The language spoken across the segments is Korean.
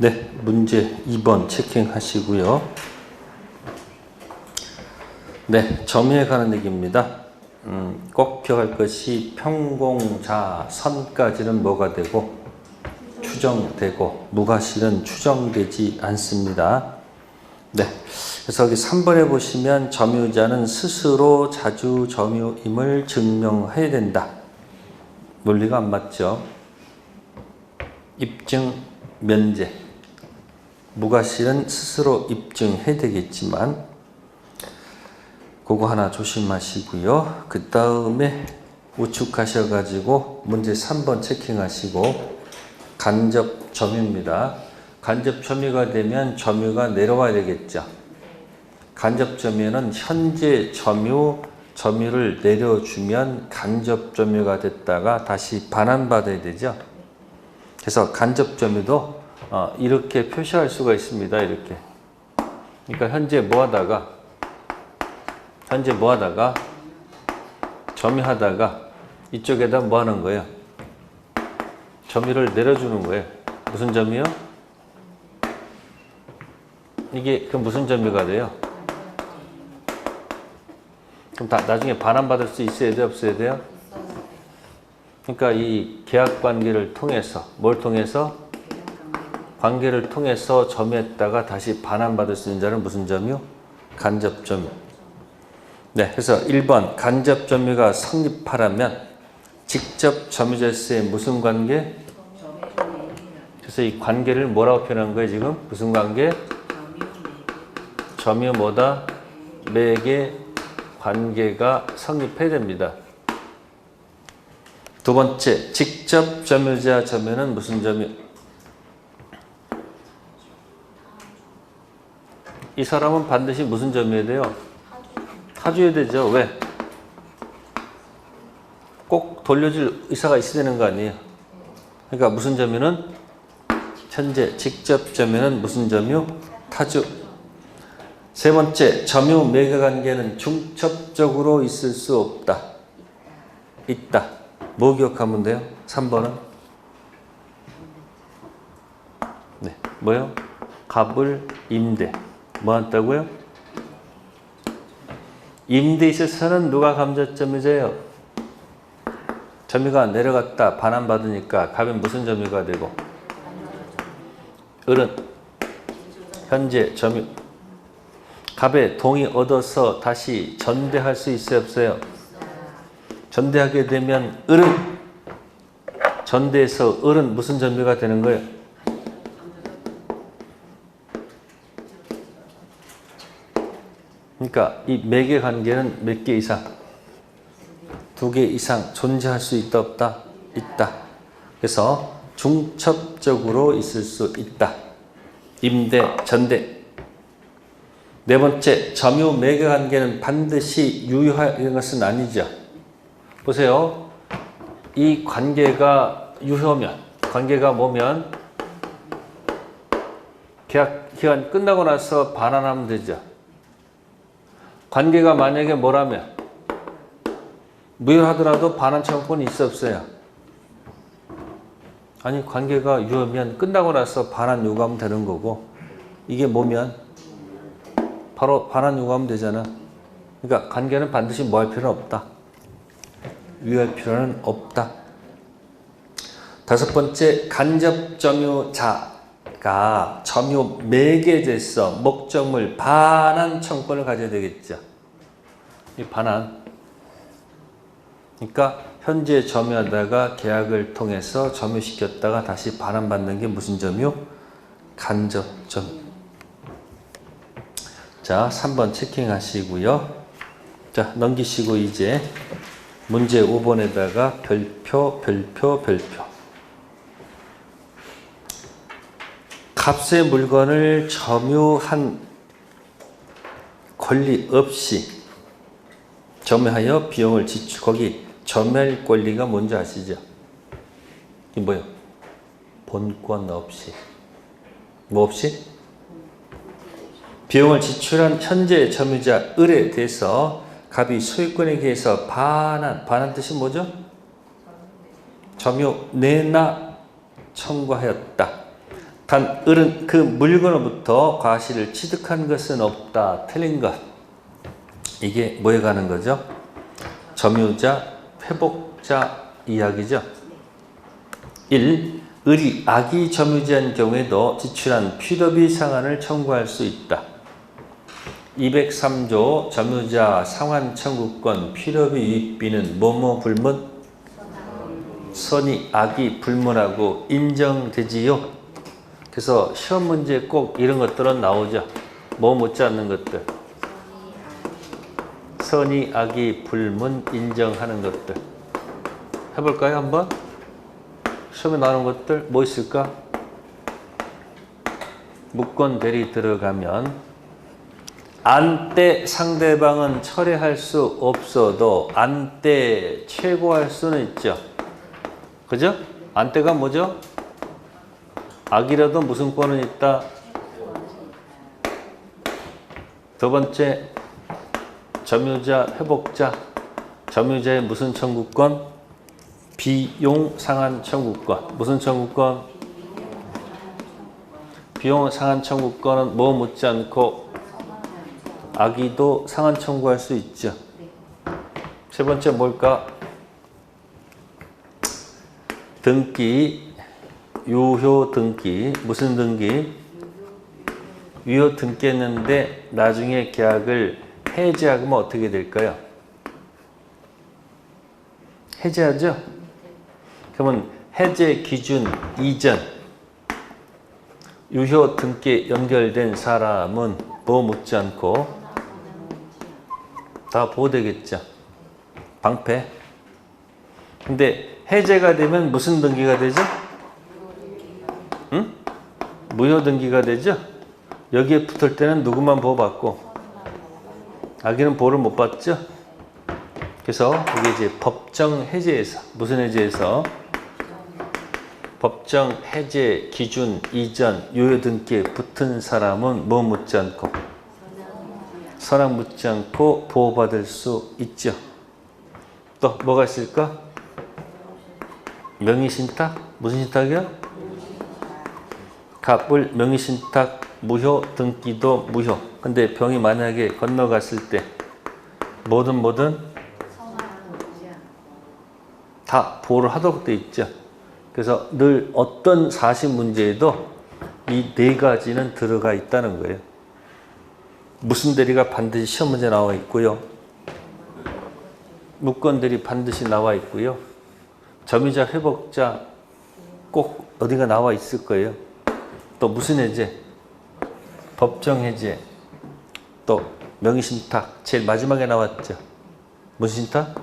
네, 문제 2번 체킹하시고요. 네, 점유에 관한 얘기입니다. 꼭 기억할 것이 평공자선까지는 뭐가 되고 추정되고 무가실은 추정되지 않습니다. 네, 그래서 여기 3번에 보시면 점유자는 스스로 자주 점유임을 증명해야 된다. 논리가 안 맞죠? 입증, 면제. 무가실은 스스로 입증해야 되겠지만 그거 하나 조심하시고요. 그 다음에 우측하셔가지고 문제 3번 체킹하시고 간접 점유입니다. 간접 점유가 되면 점유가 내려와야 되겠죠. 간접 점유는 현재 점유를 내려주면 간접 점유가 됐다가 다시 반환받아야 되죠. 그래서 간접 점유도 이렇게 표시할 수가 있습니다. 이렇게. 그러니까 현재 뭐 하다가 점유하다가 이쪽에다 뭐 하는 거예요? 점유를 내려주는 거예요. 무슨 점유요? 이게 그럼 무슨 점유가 돼요? 그럼 나중에 반환받을 수 있어야 돼요? 없어야 돼요? 그러니까 이 계약 관계를 통해서 뭘 통해서? 관계를 통해서 점유했다가 다시 반환받을 수 있는 자는 무슨 점유? 간접 점유. 네, 그래서 1번 간접 점유가 성립하려면 직접 점유자의 무슨 관계? 그래서 이 관계를 뭐라고 표현한 거예요 지금? 무슨 관계? 점유 뭐다? 매개 관계가 성립해야 됩니다. 두 번째, 직접 점유자 점유는 무슨 점유? 이 사람은 반드시 무슨 점유해야 돼요? 타줘야 되죠. 왜? 꼭 돌려줄 의사가 있어야 되는 거 아니에요? 그러니까 무슨 점유는? 현재 직접 점유는 무슨 점유? 타주. 세 번째, 점유 매개 관계는 중첩적으로 있을 수 없다. 있다. 뭐 기억하면 돼요? 3번은? 네, 뭐요? 갑을 임대. 뭐 한다고요? 임대에 있어서는 누가 감정점유자예요? 점유가 내려갔다 반환받으니까 갑이 무슨 점유가 되고? 을은 현재 점유. 갑의 동의 얻어서 다시 전대할 수 있어요? 없어요? 전대하게 되면 을은 전대해서 을은 무슨 점유가 되는 거예요? 그러니까 이 매개 관계는 몇 개 이상? 2개 이상 존재할 수 있다 없다? 있다. 그래서 중첩적으로 있을 수 있다. 임대, 전대. 네 번째, 점유 매개 관계는 반드시 유효한 것은 아니죠. 보세요. 이 관계가 유효면, 관계가 뭐면 계약 기간 끝나고 나서 반환하면 되죠. 관계가 만약에 뭐라면 무효하더라도 반환 청구권이 있어 없어요? 아니 관계가 유효면 끝나고 나서 반환 요구하면 되는 거고 이게 뭐면 바로 반환 요구하면 되잖아. 그러니까 관계는 반드시 뭐 할 필요는 없다. 유효할 필요는 없다. 다섯 번째, 간접 점유자가 점유 매개돼서 목적물 반환 청구권을 가져야 되겠죠. 이 반환. 그러니까 현재 점유하다가 계약을 통해서 점유시켰다가 다시 반환받는 게 무슨 점유? 간접 점유. 자, 3번 체킹하시고요. 자, 넘기시고 이제 문제 5번에다가 별표. 값의 물건을 점유한 권리 없이 점유하여 비용을 지출. 거기 점유할 권리가 뭔지 아시죠? 이게 뭐예요? 본권 없이. 뭐 없이? 비용을 지출한 현재 점유자 을에 대해서 갑이 소유권에 의해서 반환 뜻이 뭐죠? 점유 내나 청구하였다. 단 을은 그 물건으로부터 과실을 취득한 것은 없다. 틀린 것. 이게 뭐에 가는 거죠? 점유자, 회복자 이야기죠. 1. 을이 악의 점유자인 경우에도 지출한 필요비 상환을 청구할 수 있다. 203조 점유자 상환 청구권 필요비 유입비는 뭐뭐 불문? 선의 악의 불문하고 인정되지요. 그래서 시험 문제에 꼭 이런 것들은 나오죠. 뭐 묻지 않는 것들. 선의 악의 불문 인정하는 것들. 해볼까요 한번? 시험에 나오는 것들 뭐 있을까? 무권 대리 들어가면 안때 상대방은 철회할 수 없어도 안때 최고할 수는 있죠. 그죠? 안때가 뭐죠? 악이라도 무슨 권은 있다? 두 번째 점유자, 회복자. 점유자의 무슨 청구권? 비용 상환 청구권. 무슨 청구권? 비용 상환 청구권은 뭐 묻지 않고 악의도 상환 청구할 수 있죠. 세 번째 뭘까? 등기, 유효 등기. 무슨 등기? 유효 등기했는데 나중에 계약을 해지하면 어떻게 될까요? 해지하죠? 그러면 해제 기준 이전 유효 등기에 연결된 사람은 뭐 묻지 않고 다 보호되겠죠. 방패. 근데 해제가 되면 무슨 등기가 되죠? 응? 무효 등기가 되죠? 여기에 붙을 때는 누구만 보호받고 악의는 보호를 못 받죠? 그래서 이게 이제 법정 해제에서 무슨 해제에서 법정 해제 기준 이전 유효 등기에 붙은 사람은 뭐 묻지 않고 선악 묻지 않고 보호받을 수 있죠. 또 뭐가 있을까? 명의신탁? 무슨 신탁이요? 갑을 명의신탁 무효 등기도 무효. 근데 병이 만약에 건너갔을 때 뭐든 다 보호를 하도록 돼 있죠. 그래서 늘 어떤 사실 문제에도 이 네 가지는 들어가 있다는 거예요. 무슨 대리가 반드시 시험 문제 나와 있고요. 무권 대리 반드시 나와 있고요. 점유자 회복자 꼭 어디가 나와 있을 거예요. 또 무슨 해제? 법정 해제. 또 명의신탁 제일 마지막에 나왔죠. 무슨 신탁?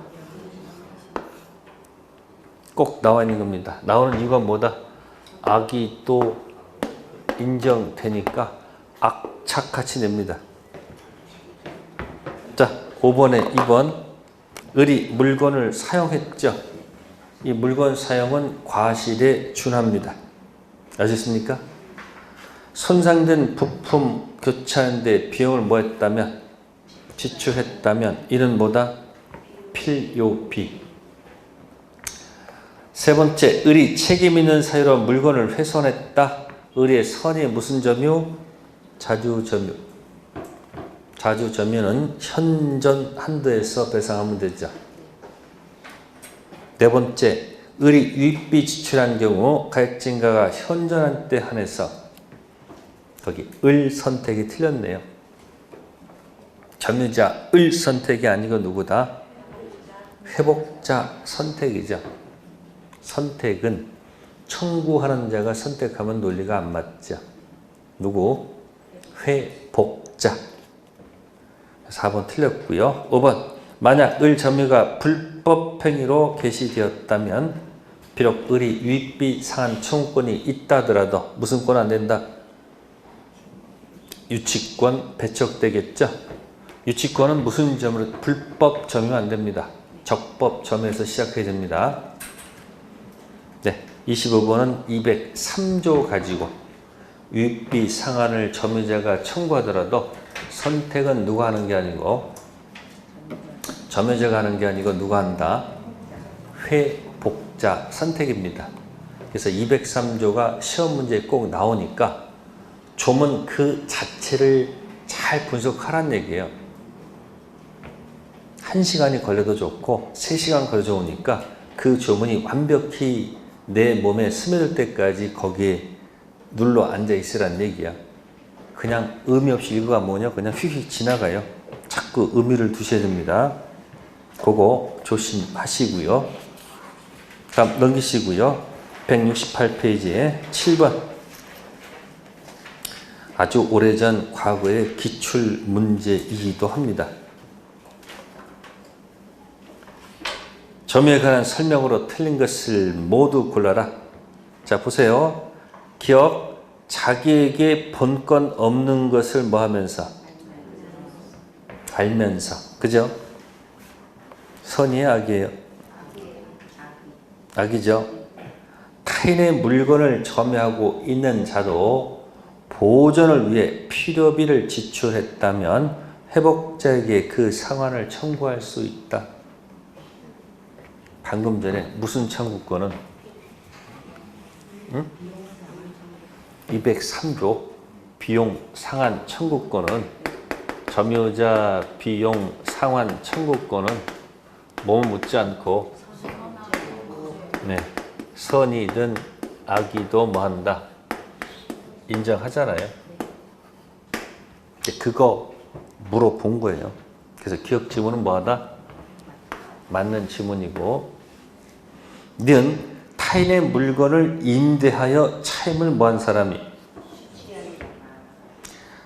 꼭 나와 있는 겁니다. 나오는 이유가 뭐다? 악이 또 인정되니까 악착같이 냅니다. 자, 5번에 2번. 을이 물건을 사용했죠. 이 물건 사용은 과실에 준합니다. 아셨습니까? 손상된 부품 교체하는데 비용을 뭐 했다면? 지출했다면 이는 뭐다? 필요비. 세 번째, 을이 책임 있는 사유로 물건을 훼손했다. 을의 선이 무슨 점유? 자주점유. 자주점유는 현전 한도에서 배상하면 되죠. 네 번째, 을이 유입비 지출한 경우 가액증가가 현존한 때 한해서 거기 을 선택이 틀렸네요. 점유자 을 선택이 아니고 누구다? 회복자 선택이죠. 선택은 청구하는 자가 선택하면 논리가 안 맞죠. 누구? 회복자. 4번 틀렸고요. 5번. 만약 을 점유가 불법 행위로 개시되었다면 비록 을이 유입비 상환 청구권이 있다더라도 무슨 권 안 된다? 유치권 배척되겠죠. 유치권은 무슨 점으로? 불법 점유면 안 됩니다. 적법 점유에서 시작해야 됩니다. 네, 25번은 203조 가지고 유입비 상환을 점유자가 청구하더라도 선택은 누가 하는 게 아니고 점유자가 하는 게 아니고 누가 한다? 회복자 선택입니다. 그래서 203조가 시험 문제에 꼭 나오니까 조문 그 자체를 잘 분석하라는 얘기예요. 1시간이 걸려도 좋고 3시간 걸려도 좋으니까 그 조문이 완벽히 내 몸에 스며들 때까지 거기에 눌러 앉아 있으라는 얘기야. 그냥 의미 없이 읽어가 뭐냐 그냥 휙휙 지나가요. 자꾸 의미를 두셔야 됩니다. 그거 조심하시고요. 다음 넘기시고요. 168페이지에 7번. 아주 오래전 과거의 기출 문제이기도 합니다. 점에 관한 설명으로 틀린 것을 모두 골라라. 자, 보세요. 기억, 자기에게 본권 없는 것을 뭐 하면서? 알면서. 그죠? 선이에요, 악이에요? 악이죠. 타인의 물건을 점유하고 있는 자도 보존을 위해 필요비를 지출했다면 회복자에게 그 상환을 청구할 수 있다. 방금 전에 무슨 청구권은? 203조 비용 상환 청구권은 점유자 비용 상환 청구권은 몸을 묻지 않고 선이든 악이도 뭐 한다? 인정하잖아요. 그거 물어본 거예요. 그래서 기억 지문은 뭐 하다? 맞는 지문이고, 는 타인의 물건을 임대하여 차임을 뭐한 사람이?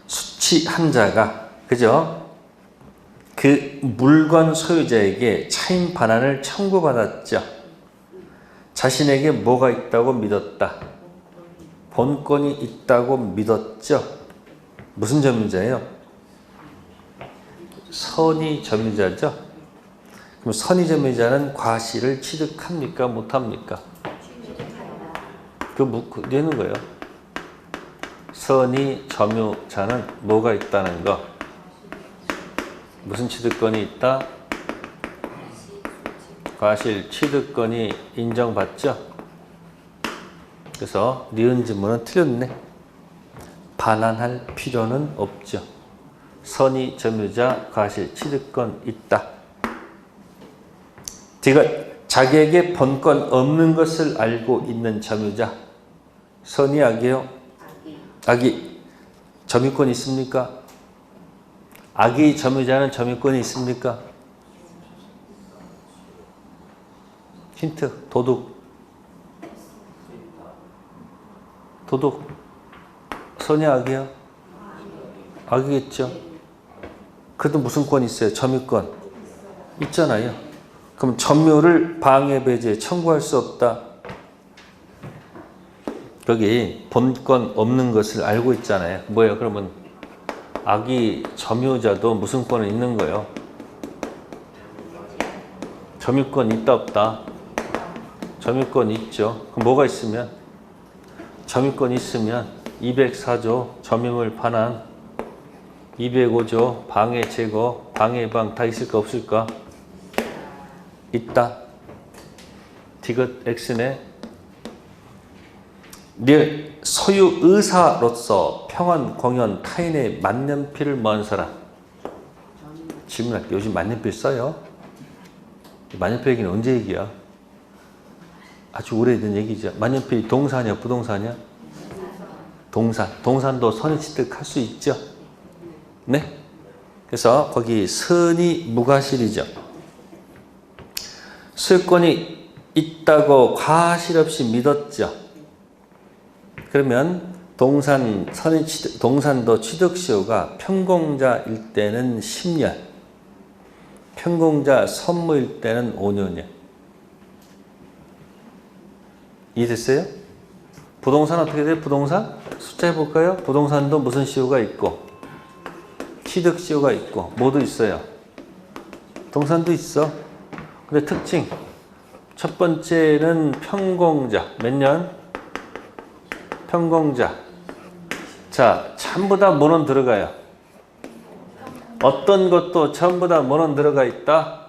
수취한 자가, 그죠? 그 물건 소유자에게 차임 반환을 청구받았죠. 자신에게 뭐가 있다고 믿었다? 본권이 있다고 믿었죠. 무슨 점유자예요? 선의 점유자죠. 그럼 선의 점유자는 과실을 취득합니까? 못합니까? 그 되는 거예요. 선의 점유자는 뭐가 있다는 거? 무슨 취득권이 있다? 과실 취득권이 인정받죠? 그래서 니은 지문은 틀렸네. 반환할 필요는 없죠. 선의 점유자 과실 취득권 있다. 자기에게 본권 없는 것을 알고 있는 점유자. 선의 악이에요? 악이. 점유권 있습니까? 악의 점유자는 점유권이 있습니까? 힌트. 도둑. 선의 악이에요? 악이겠죠. 그래도 무슨 권 있어요? 점유권 있잖아요. 그럼 점유를 방해 배제에 청구할 수 없다. 여기 본권 없는 것을 알고 있잖아요. 뭐예요? 그러면 악의 점유자도 무슨 권은 있는 거예요? 점유권 있다 없다? 점유권 있죠. 그럼 뭐가 있으면? 점유권 있으면 204조 점유물 반환, 205조 방해 제거, 방해 예방 다 있을까 없을까? 있다. 디귿 X네. 늘 소유 의사로서 평안 공연 타인의 만년필을 뭐한 사람? 질문할게요. 요즘 만년필 써요? 만년필 얘기는 언제 얘기야? 아주 오래된 얘기죠. 만년필이 동산이야 부동산이야? 동산. 동산도 선의 취득할 수 있죠. 네? 그래서 거기 선의 무과실이죠. 소유권이 있다고 과실 없이 믿었죠. 그러면 동산도 취득시효가 평공자일 때는 10년, 평공자 선무일 때는 5년이에요. 이해됐어요? 부동산 어떻게 돼요? 부동산? 숫자 해볼까요? 부동산도 무슨 시효가 있고 취득시효가 있고 뭐도 있어요? 동산도 있어. 근데 특징 첫 번째는 평공자. 몇 년? 평공자. 자, 전부 다 뭐는 들어가요? 어떤 것도 전부 다 뭐는 들어가 있다?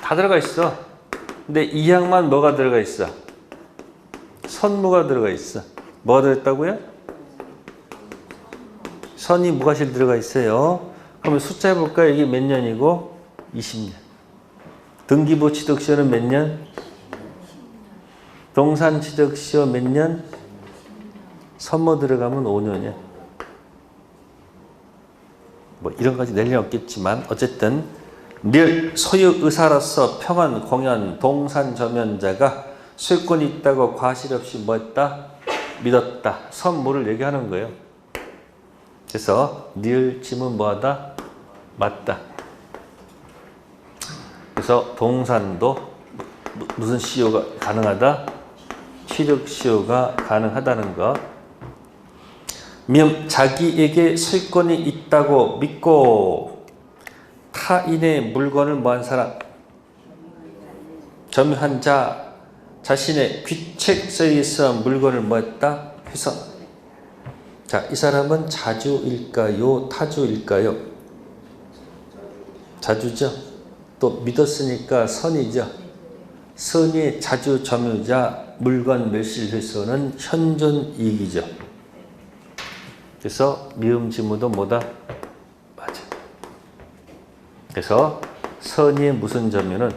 다 들어가 있어. 근데 이 항만 뭐가 들어가 있어? 선무가 들어가 있어. 뭐가 들어있다고요? 선이 무가실 들어가 있어요. 그러면 숫자 해볼까요? 이게 몇 년이고? 20년. 등기부 취득시효는 몇 년? 동산 취득시효 몇 년? 선무 들어가면 5년이야. 뭐 이런 까지 낼 일 없겠지만 어쨌든 늘 소유 의사로서 평안 공연 동산 점연자가 소유권이 있다고 과실 없이 뭐 했다? 믿었다. 선무를 얘기하는 거예요. 그래서 늘 지문 뭐하다? 맞다. 그래서 동산도 무슨 시효가 가능하다? 취득 시효가 가능하다는 것. 자기에게 소유권이 있다고 믿고 타인의 물건을 뭐한 사람? 점유한 자, 자신의 귀책서에 있어 물건을 뭐했다? 훼손. 자, 이 사람은 자주일까요? 타주일까요? 자주죠. 또 믿었으니까 선이죠. 선의 자주 점유자 물건 멸실 훼손은 현존이익이죠. 그래서 미음지무도 뭐다? 맞아. 그래서 선의의 무슨 점유는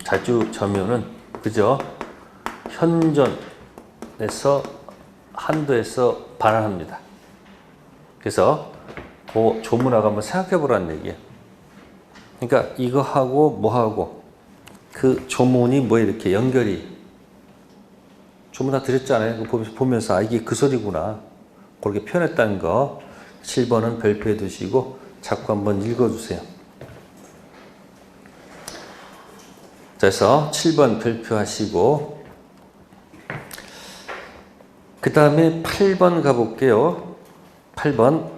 자주 점유는 그죠? 현존에서 한도에서 반환합니다. 그래서 그 조문하고 한번 생각해 보라는 얘기예요. 그러니까 이거하고 뭐하고 그 조문이 뭐 이렇게 연결이 조문 다 드렸잖아요. 보면서 이게 그 소리구나. 그렇게 표현했다는 거 7번은 별표해 두시고 자꾸 한번 읽어주세요. 그래서 7번 별표하시고 그 다음에 8번 가볼게요. 8번.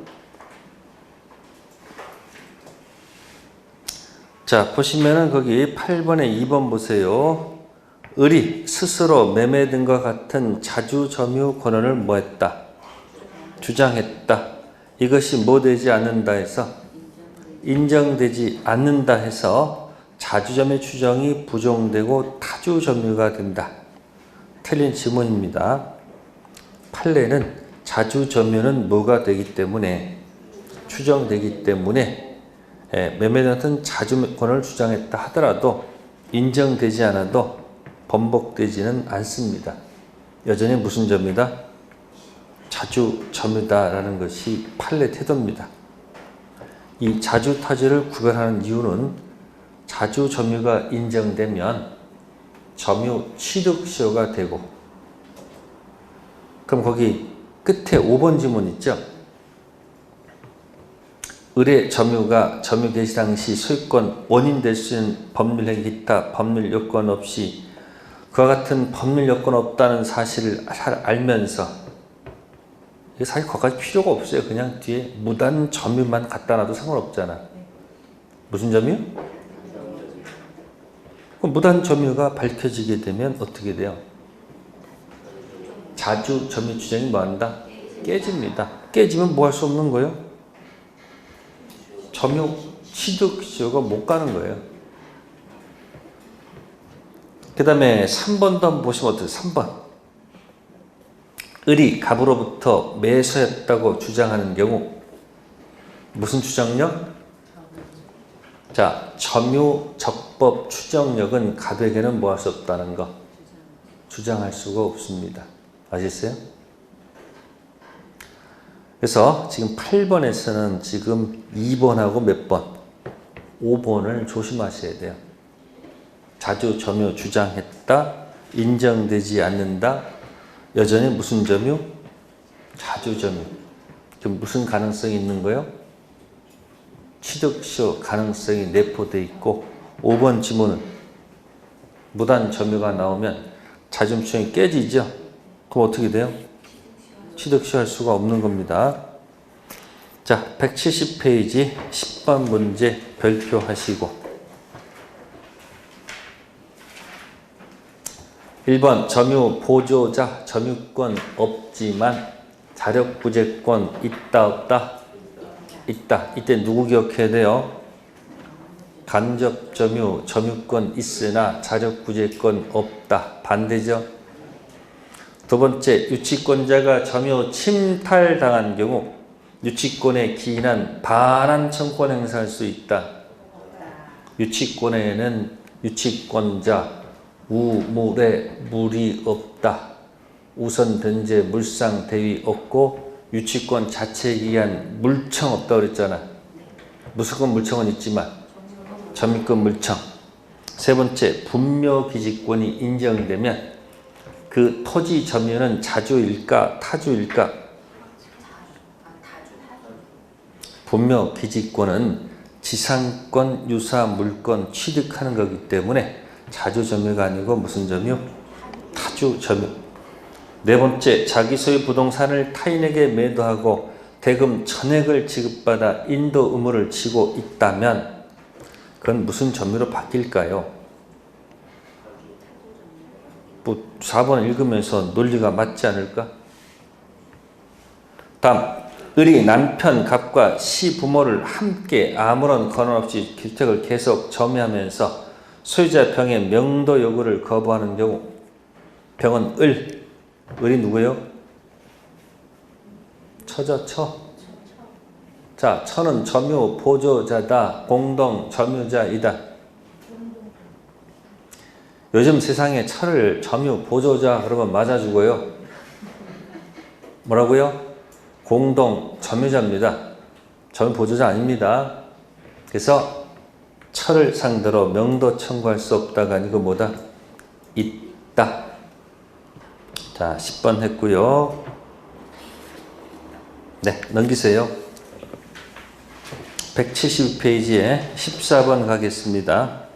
자, 보시면은 거기 8번에 2번 보세요. 을이 스스로 매매 등과 같은 자주 점유 권한을 뭐했다? 주장했다. 이것이 뭐 되지 않는다 해서 인정되지 않는다 해서 자주점유 추정이 부정되고 타주점유가 된다. 틀린 지문입니다. 판례는 자주점유는 뭐가 되기 때문에 추정되기 때문에 매매 같은 자주권을 주장했다 하더라도 인정되지 않아도 번복되지는 않습니다. 여전히 무슨 점이다? 자주점유다라는 것이 판례 태도입니다. 이 자주타주를 구별하는 이유는 자주점유가 인정되면 점유 취득시효가 되고 그럼 거기 끝에 5번 지문 있죠? 을의 점유가 점유 개시 당시 소유권 원인 될 수 있는 법률행위 기타 법률 요건 없이 그와 같은 법률 요건 없다는 사실을 잘 알면서 사실 거기까지 필요가 없어요. 그냥 뒤에 무단 점유만 갖다 놔도 상관없잖아. 무슨 점유? 그럼 무단 점유가 밝혀지게 되면 어떻게 돼요? 자주 점유 주장이 뭐한다? 깨집니다. 깨지면 뭐 할 수 없는 거예요? 점유 취득 시효가 못 가는 거예요. 그 다음에 3번도 한번 보시면 어때요? 3번. 을이 갑으로부터 매수했다고 주장하는 경우 무슨 추정력? 자, 점유 적법 추정력은 갑에게는 뭐 할 수 없다는 거 주장할 수가 없습니다. 아시겠어요? 그래서 지금 8번에서는 지금 2번하고 몇 번? 5번을 조심하셔야 돼요. 자주 점유 주장했다, 인정되지 않는다, 여전히 무슨 점유? 자주 점유. 그럼 무슨 가능성이 있는 거예요? 취득시효 가능성이 내포되어 있고 5번 지문은 무단 점유가 나오면 자주 추정이 깨지죠? 그럼 어떻게 돼요? 취득시효 할 수가 없는 겁니다. 자, 170페이지 10번 문제 별표하시고 1번 점유 보조자 점유권 없지만 자력구제권 있다 없다? 있다. 이때 누구 기억해야 돼요? 간접 점유 점유권 있으나 자력구제권 없다. 반대죠? 두 번째, 유치권자가 점유 침탈당한 경우 유치권에 기인한 반환 청구권 행사할 수 있다. 유치권에는 유치권자 우물에 물이 없다. 우선 변제 물상 대위 없고 유치권 자체에 기한 물청 없다 그랬잖아. 무수권 물청은 있지만 점유권 물청. 세 번째, 분묘기지권이 인정되면 그 토지 점유는 자주일까 타주일까? 분묘기지권은 지상권, 유사, 물권 취득하는 거기 때문에 자주 점유가 아니고 무슨 점유? 타주 점유. 네 번째, 자기 소유 부동산을 타인에게 매도하고 대금 전액을 지급받아 인도 의무를 지고 있다면 그건 무슨 점유로 바뀔까요? 4번 읽으면서 논리가 맞지 않을까? 다음, 을이 남편 갑과 시부모를 함께 아무런 권한 없이 주택을 계속 점유하면서 소유자 병의 명도 요구를 거부하는 경우, 병은 을이 누구예요? 처죠, 처. 자, 처는 점유 보조자다, 공동 점유자이다. 요즘 세상에 처를 점유 보조자 그러면 맞아 죽어요. 뭐라고요? 공동 점유자입니다. 점유 보조자 아닙니다. 그래서 처를 상대로 명도 청구할 수 없다가 아니고 뭐다? 있다. 자, 10번 했고요. 네, 넘기세요. 170페이지에 14번 가겠습니다.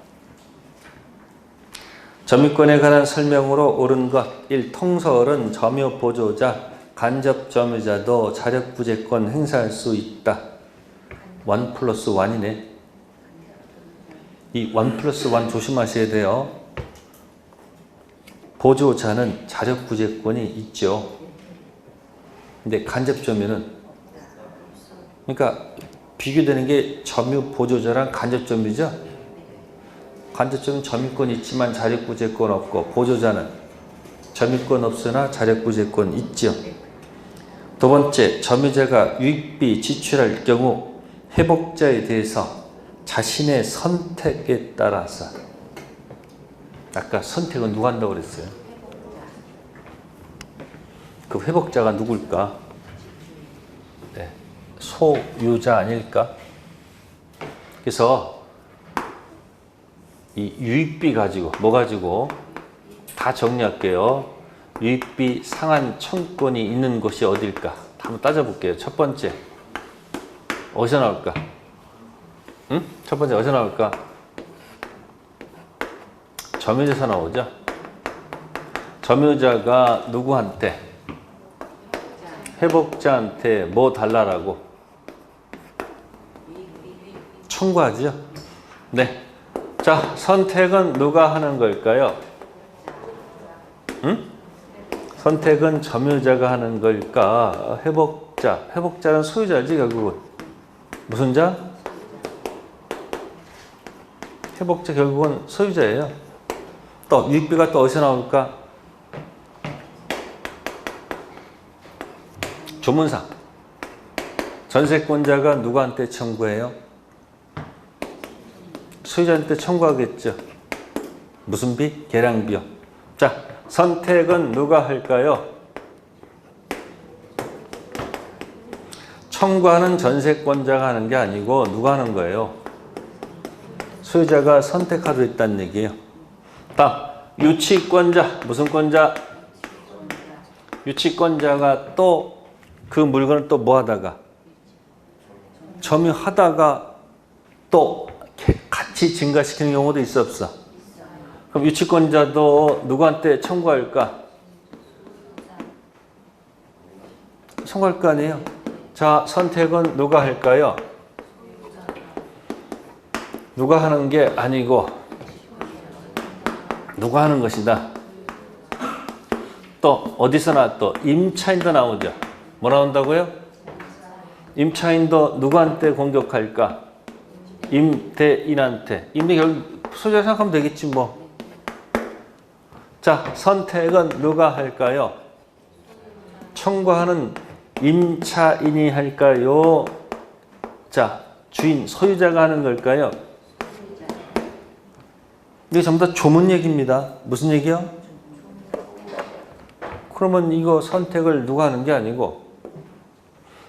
점유권에 관한 설명으로 옳은 것 1. 통서을은 점유 보조자, 간접 점유자도 자력구제권 행사할 수 있다. 1 플러스 1이네. 이 1 플러스 1 조심하셔야 돼요. 보조자는 자력구제권이 있죠. 근데 간접 점유는, 그러니까 비교되는 게 점유 보조자랑 간접 점유죠. 간접 점유는 점유권 있지만 자력구제권 없고, 보조자는 점유권 없으나 자력구제권 있죠. 두 번째, 점유자가 유익비 지출할 경우 회복자에 대해서 자신의 선택에 따라서, 아까 선택은 누가 한다고 그랬어요? 그 회복자가 누굴까? 네, 소유자 아닐까? 그래서 이 유익비 가지고, 뭐 가지고? 다 정리할게요. 유익비 상환 청구권이 있는 곳이 어딜까? 한번 따져볼게요. 첫 번째, 어디서 나올까? 응? 첫 번째 어디서 나올까? 점유자에서 나오죠. 점유자가 누구한테? 회복자한테 뭐 달라라고? 청구하죠. 네. 자, 선택은 누가 하는 걸까요? 응? 선택은 점유자가 하는 걸까? 회복자는 소유자지 결국은. 무슨 자? 회복자 결국은 소유자예요. 또 유익비가 또 어디서 나올까? 조문상. 전세권자가 누구한테 청구해요? 소유자한테 청구하겠죠. 무슨 비? 계량비요. 자, 선택은 누가 할까요? 청구하는 전세권자가 하는 게 아니고 누가 하는 거예요? 소유자가 선택하려 했다는 얘기예요. 다음, 유치권자. 무슨 권자? 유치권자가 또 그 물건을 또 뭐 하다가? 점유하다가 또 같이 증가시키는 경우도 있어 없어? 그럼 유치권자도 누구한테 청구할까? 청구할 거 아니에요? 자, 선택은 누가 할까요? 누가 하는 게 아니고 누가 하는 것이다. 또 어디서나 또 임차인도 나오죠. 뭐 나온다고요? 임차인도 누구한테 공격할까? 임대인한테. 임대 결국 소유자 생각하면 되겠지 뭐. 자, 선택은 누가 할까요? 청구하는 임차인이 할까요? 자, 주인, 소유자가 하는 걸까요? 이게 전부 다 조문 얘기입니다. 무슨 얘기요? 그러면 이거 선택을 누가 하는 게 아니고,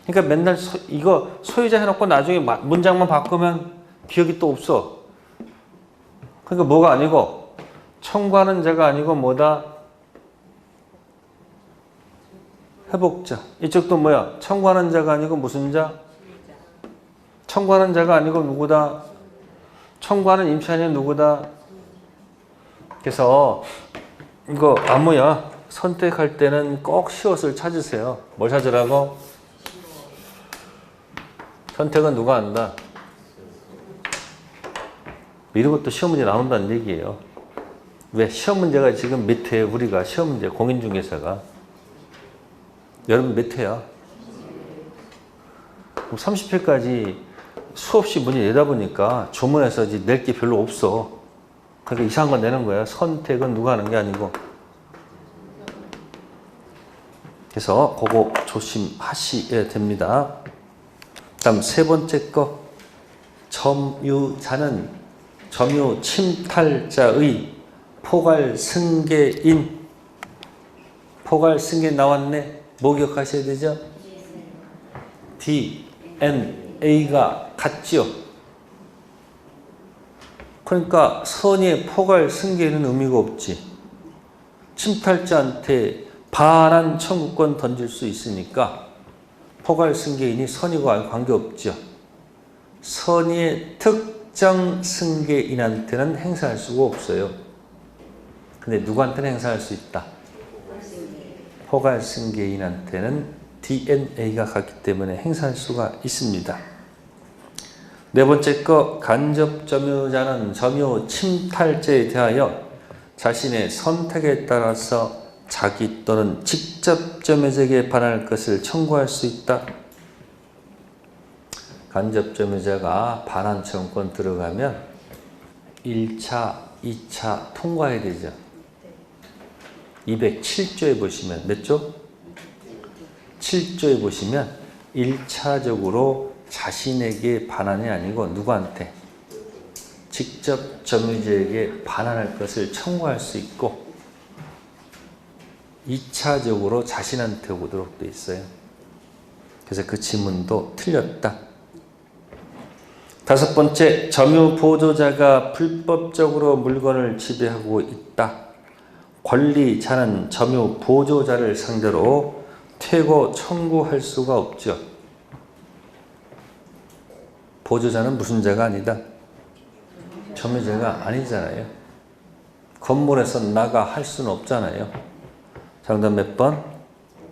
그러니까 맨날 이거 소유자 해놓고 나중에 문장만 바꾸면 기억이 또 없어. 그러니까 뭐가 아니고, 청구하는 자가 아니고 뭐다? 회복자. 이쪽도 뭐야? 청구하는 자가 아니고 무슨 자? 청구하는 자가 아니고 누구다? 청구하는 임차인이 누구다? 그래서 이거 뭐야? 선택할 때는 꼭 시옷을 찾으세요. 뭘 찾으라고? 선택은 누가 한다? 이런 것도 시험 문제 나온다는 얘기예요. 왜? 시험 문제가 지금 몇 회에 우리가 시험 문제 공인중개사가 여러분 몇 회야? 30회까지 수없이 문제 내다 보니까 조문에서 낼 게 별로 없어. 그러니까 이상한 거 내는 거야. 선택은 누가 하는 게 아니고. 그래서 그거 조심하셔야 됩니다. 다음 세 번째 거. 점유자는 점유 침탈자의 포괄 승계인. 포괄 승계 나왔네. 뭐 기억하셔야 되죠? DNA가 같지요. 그러니까 선의의 포괄 승계는 의미가 없지. 침탈자한테 반환 청구권 던질 수 있으니까 포괄 승계인이 선의와 관계없죠. 선의의 특정 승계인한테는 행사할 수가 없어요. 근데 누구한테는 행사할 수 있다? 포괄 승계인한테는 DNA가 같기 때문에 행사할 수가 있습니다. 네 번째 거, 간접 점유자는 점유 침탈죄에 대하여 자신의 선택에 따라서 자기 또는 직접 점유자에게 반할 것을 청구할 수 있다. 간접 점유자가 반환 청구권 들어가면 1차, 2차 통과해야 되죠. 207조에 보시면 몇 조? 7조에 보시면 1차적으로 자신에게 반환이 아니고 누구한테? 직접 점유자에게 반환할 것을 청구할 수 있고 2차적으로 자신한테 오도록 돼 있어요. 그래서 그 지문도 틀렸다. 다섯 번째, 점유 보조자가 불법적으로 물건을 지배하고 있다. 권리자는 점유 보조자를 상대로 퇴고 청구할 수가 없죠. 보조자는 무슨 자가 아니다? 점유자가 아니잖아요. 건물에서 나가 할 수는 없잖아요. 정답 몇 번?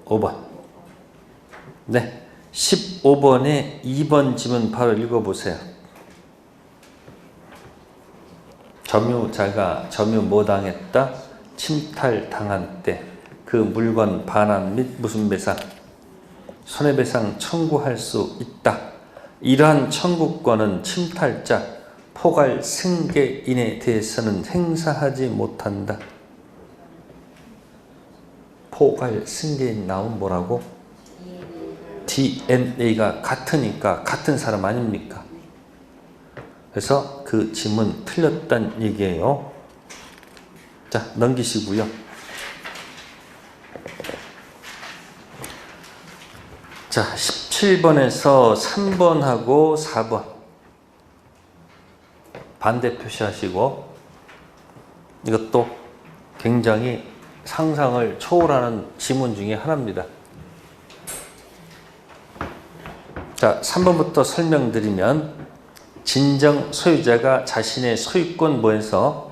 5번. 네, 15번에 2번 지문 바로 읽어보세요. 점유자가 점유 뭐 당했다? 침탈당한 때 그 물건 반환 및 무슨 배상? 손해배상 청구할 수 있다. 이러한 청구권은 침탈자, 포괄 승계인에 대해서는 행사하지 못한다. 포괄 승계인 나온 뭐라고? DNA가 같으니까 같은 사람 아닙니까? 그래서 그 지문 틀렸단 얘기예요. 자, 넘기시고요. 자, 17번에서 3번하고 4번 반대 표시하시고 이것도 굉장히 상상을 초월하는 지문 중에 하나입니다. 자, 3번부터 설명드리면 진정 소유자가 자신의 소유권 뭐에서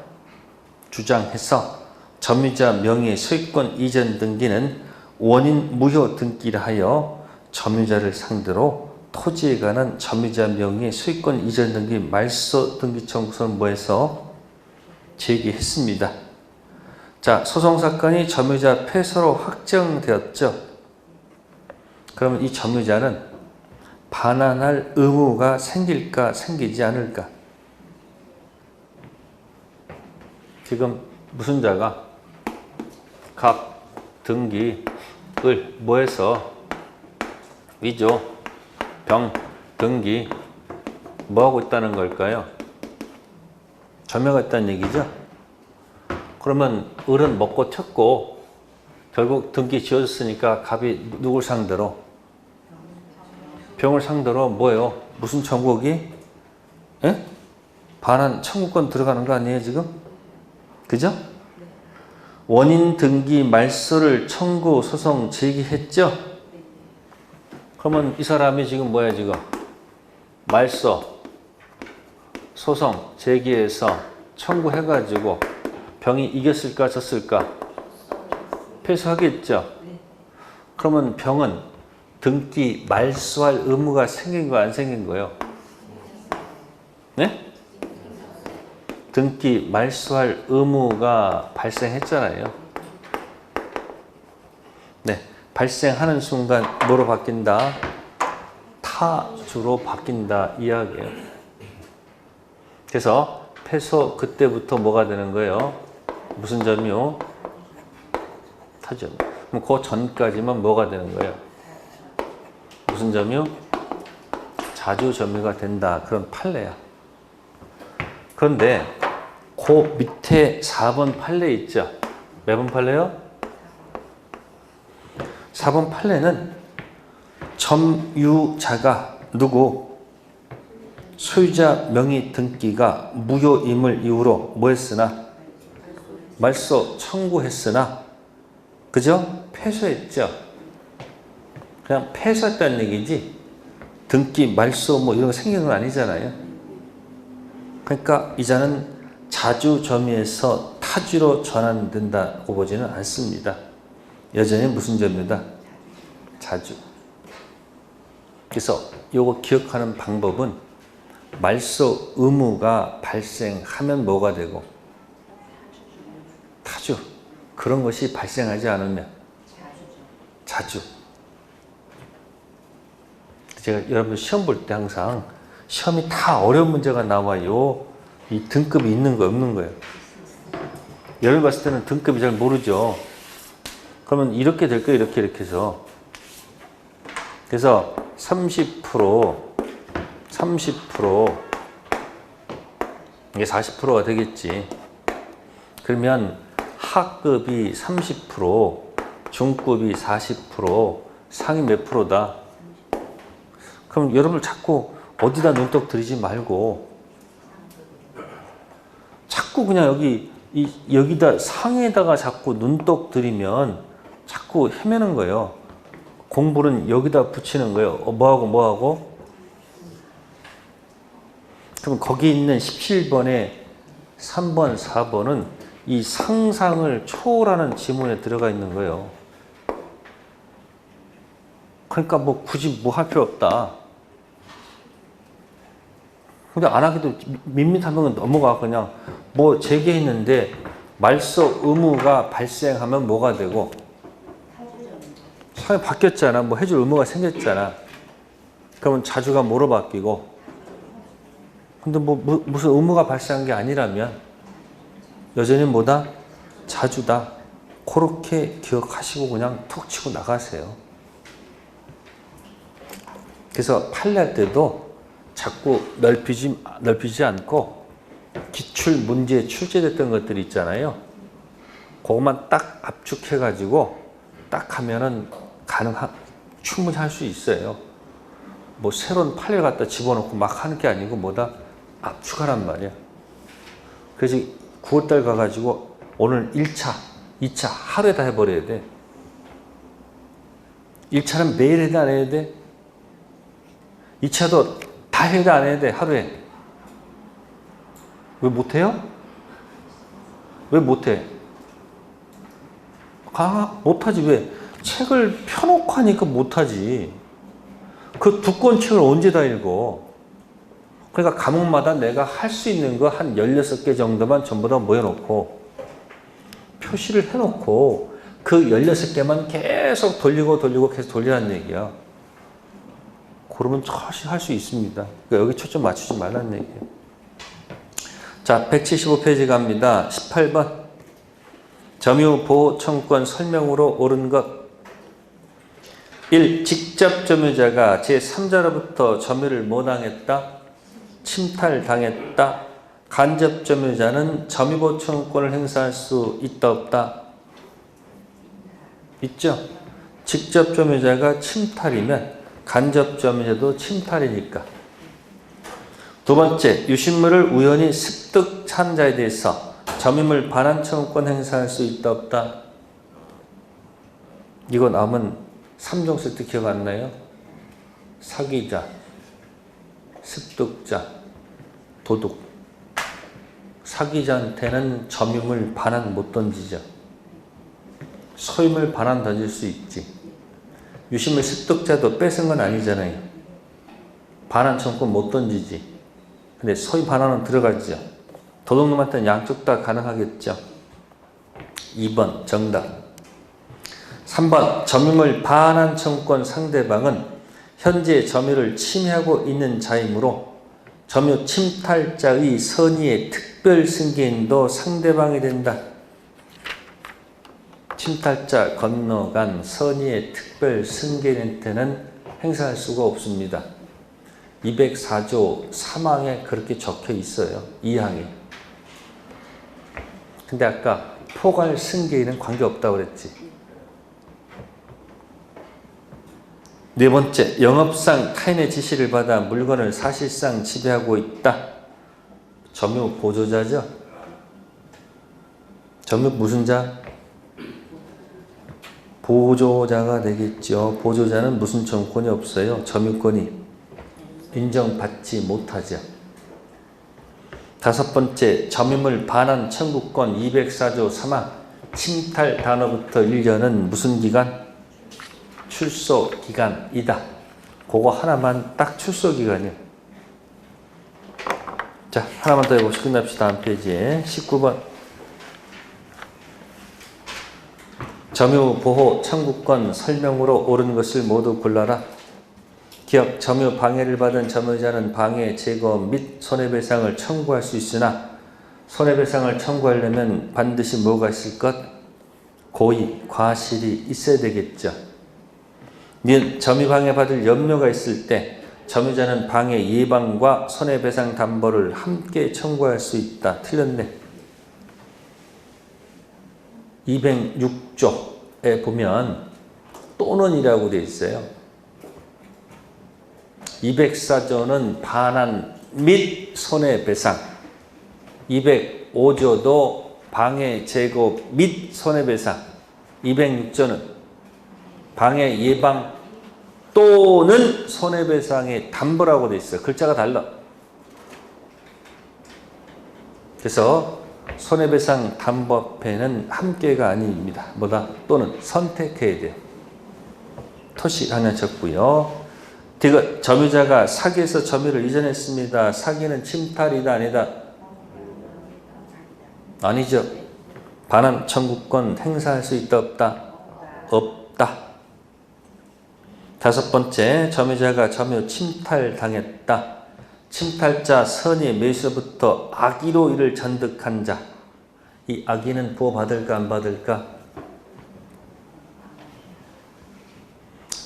주장해서 점유자 명의 소유권 이전 등기는 원인 무효 등기를 하여 점유자를 상대로 토지에 관한 점유자 명의 소유권 이전 등기 말소 등기 청구서는 뭐해서 제기했습니다. 자, 소송사건이 점유자 패소로 확정되었죠. 그러면 이 점유자는 반환할 의무가 생길까 생기지 않을까? 지금 무슨 자가 갑, 등기, 을 뭐해서 위조, 병, 등기 뭐하고 있다는 걸까요? 점유가 있다는 얘기죠. 그러면 을은 먹고 튀었고 결국 등기 지어졌으니까 갑이 누굴 상대로? 병을 상대로 뭐예요? 무슨 청구기? 예? 반환 청구권 들어가는 거 아니에요 지금? 그죠? 원인 등기 말소를 청구 소송 제기했죠? 그러면 이 사람이 지금 뭐야 지금? 말소 소송 제기해서 청구해가지고 병이 이겼을까 졌을까? 패소하겠죠? 그러면 병은 등기 말소할 의무가 생긴 거 안 생긴 거예요? 네? 등기 말소할 의무가 발생했잖아요. 네, 발생하는 순간 뭐로 바뀐다? 타주로 바뀐다 이야기예요. 그래서 패소 그때부터 뭐가 되는 거예요? 무슨 점이요? 타점. 그럼 그 전까지만 뭐가 되는 거예요? 무슨 점이요? 자주점유가 된다. 그런 판례야. 그런데 그 밑에 4번 판례 있죠? 몇 번 판례요? 4번 판례는 점유자가 누구? 소유자 명의 등기가 무효임을 이유로 뭐 했으나? 말소 청구했으나 그죠? 패소했죠? 그냥 패소했다는 얘기지 등기 말소 뭐 이런 거 생긴 건 아니잖아요. 그러니까 이자는 자주점유에서 타주로 전환된다고 보지는 않습니다. 여전히 무슨 점유다? 자주. 그래서 요거 기억하는 방법은 말소 의무가 발생하면 뭐가 되고? 타주. 그런 것이 발생하지 않으면 자주. 제가 여러분 시험 볼 때 항상 시험이 다 어려운 문제가 나와요. 이 등급이 있는 거 없는 거예요. 여러분 봤을 때는 등급이 잘 모르죠. 그러면 이렇게 될 거예요. 이렇게 해서. 그래서 30% 이게 40%가 되겠지. 그러면 하급이 30%, 중급이 40%, 상위 몇 프로다? 그럼 여러분 자꾸 어디다 눈독 들이지 말고 자꾸 그냥 여기다 상에다가 자꾸 눈독 들이면 자꾸 헤매는 거예요. 공부는 여기다 붙이는 거예요. 뭐하고? 그럼 거기 있는 17번에 3번, 4번은 이 상상을 초월하는 지문에 들어가 있는 거예요. 그러니까 뭐 굳이 뭐 할 필요 없다. 근데 안 하기도 밋밋하면 넘어가. 그냥 뭐 제기했는데 말소 의무가 발생하면 뭐가 되고? 사회 바뀌었잖아. 뭐 해줄 의무가 생겼잖아. 그러면 자주가 뭐로 바뀌고? 근데 뭐 무슨 의무가 발생한 게 아니라면 여전히 뭐다? 자주다. 그렇게 기억하시고 그냥 툭 치고 나가세요. 그래서 판례할 때도 자꾸 넓히지 않고 기출 문제에 출제됐던 것들이 있잖아요. 그것만 딱 압축해가지고 딱 하면은 충분히 할 수 있어요. 뭐 새로운 판례를 갖다 집어넣고 막 하는 게 아니고 뭐다? 압축하란 말이야. 그래서 9월달 가가지고 오늘 1차, 2차 하루에 다 해버려야 돼. 1차는 매일 해야 돼, 안 해야 돼? 2차도 다 해야 돼, 안 해야 돼? 하루에. 왜 못해요? 왜 못해? 못하지. 왜? 책을 펴놓고 하니까 못하지. 그 두꺼운 책을 언제 다 읽어? 그러니까 과목마다 내가 할 수 있는 거 한 16개 정도만 전부 다 모여놓고 표시를 해놓고 그 16개만 계속 돌리고 계속 돌리라는 얘기야. 그러면 훨씬 할 수 있습니다. 그러니까 여기 초점 맞추지 말라는 얘기예요. 자, 175페이지 갑니다. 18번. 점유보호 청구권 설명으로 옳은 것. 1. 직접 점유자가 제3자로부터 점유를 뭐 당했다? 침탈당했다. 간접 점유자는 점유보청권을 행사할 수 있다 없다? 있죠. 직접 점유자가 침탈이면 간접 점유자도 침탈이니까. 두 번째, 유실물을 우연히 습득한 자에 대해서 점유물 반환 청구권 행사할 수 있다 없다? 이거 나오면 3종 세트 기억 안 나요? 사기자, 습득자, 도둑. 사기자한테는 점유물 반환 못 던지죠. 소유물 반환 던질 수 있지. 유실물 습득자도 뺏은 건 아니잖아요. 반환 청구권 못 던지지. 근데 소유 반환은 들어가죠. 도둑놈한테는 양쪽 다 가능하겠죠. 2번 정답. 3번 점유물 반환 청구권 상대방은 현재 점유를 침해하고 있는 자이므로 점유 침탈자의 선의의 특별 승계인도 상대방이 된다. 침탈자 건너간 선의의 특별 승계인한테는 행사할 수가 없습니다. 204조 3항에 그렇게 적혀 있어요. 2항에. 근데 아까 포괄 승계인은 관계없다고 그랬지. 네 번째, 영업상 타인의 지시를 받아 물건을 사실상 지배하고 있다. 점유 보조자죠. 점유 무슨 자? 보조자가 되겠죠. 보조자는 무슨 청구권이 없어요. 점유권이 인정받지 못하죠. 다섯 번째, 점유물 반환 청구권 204조 3항 침탈 단어부터 1년은 무슨 기간? 출소 기간이다. 그거 하나만 딱 출소 기간이요. 자, 하나만 더 해보시고 끝납시다. 다음 페이지에 19번. 점유 보호 청구권 설명으로 옳은 것을 모두 골라라. 기억, 점유 방해를 받은 점유자는 방해, 제거 및 손해배상을 청구할 수 있으나 손해배상을 청구하려면 반드시 뭐가 있을 것? 고의, 과실이 있어야 되겠죠. 점유 방해 받을 염려가 있을 때 점유자는 방해 예방과 손해배상 담보를 함께 청구할 수 있다. 틀렸네. 206조에 보면 또는이라고 되어 있어요. 204조는 반환 및 손해배상, 205조도 방해, 제거 및 손해배상, 206조는 방해, 예방 또는 손해배상의 담보라고 되어 있어요. 글자가 달라. 그래서 손해배상 담보편은 함께가 아닙니다. 뭐다? 또는 선택해야 돼요. 토시 하나 적고요. 디귿, 점유자가 사기에서 점유를 이전했습니다. 사기는 침탈이다 아니다? 아니죠. 반환 청구권 행사할 수 있다 없다? 없다. 다섯 번째, 점유자가 점유 침탈당했다. 침탈자 선의 매수부터 악의로 이를 전득한 자. 이 악의는 보호받을까 안 받을까?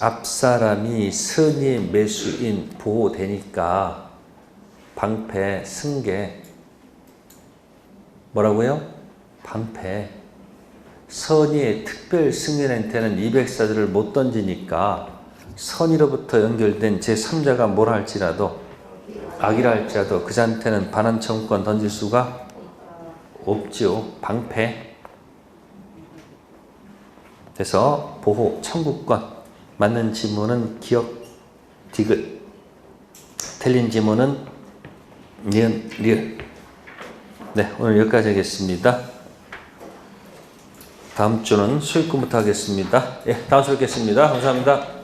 앞사람이 선의 매수인 보호되니까 방패, 승계. 뭐라고요? 방패. 선의의 특별 승인한테는 204조를 못 던지니까 선의로부터 연결된 제3자가 뭐라 할지라도 악이라 할지라도 그자한테는 반환 청구권 던질 수가 없죠. 방패. 그래서 보호 청구권. 맞는 지문은 기억, 디귿. 틀린 지문은 니은, 리을. 네, 오늘 여기까지 하겠습니다. 다음 주는 수익금부터 하겠습니다. 예, 다음 주에 뵙겠습니다. 감사합니다.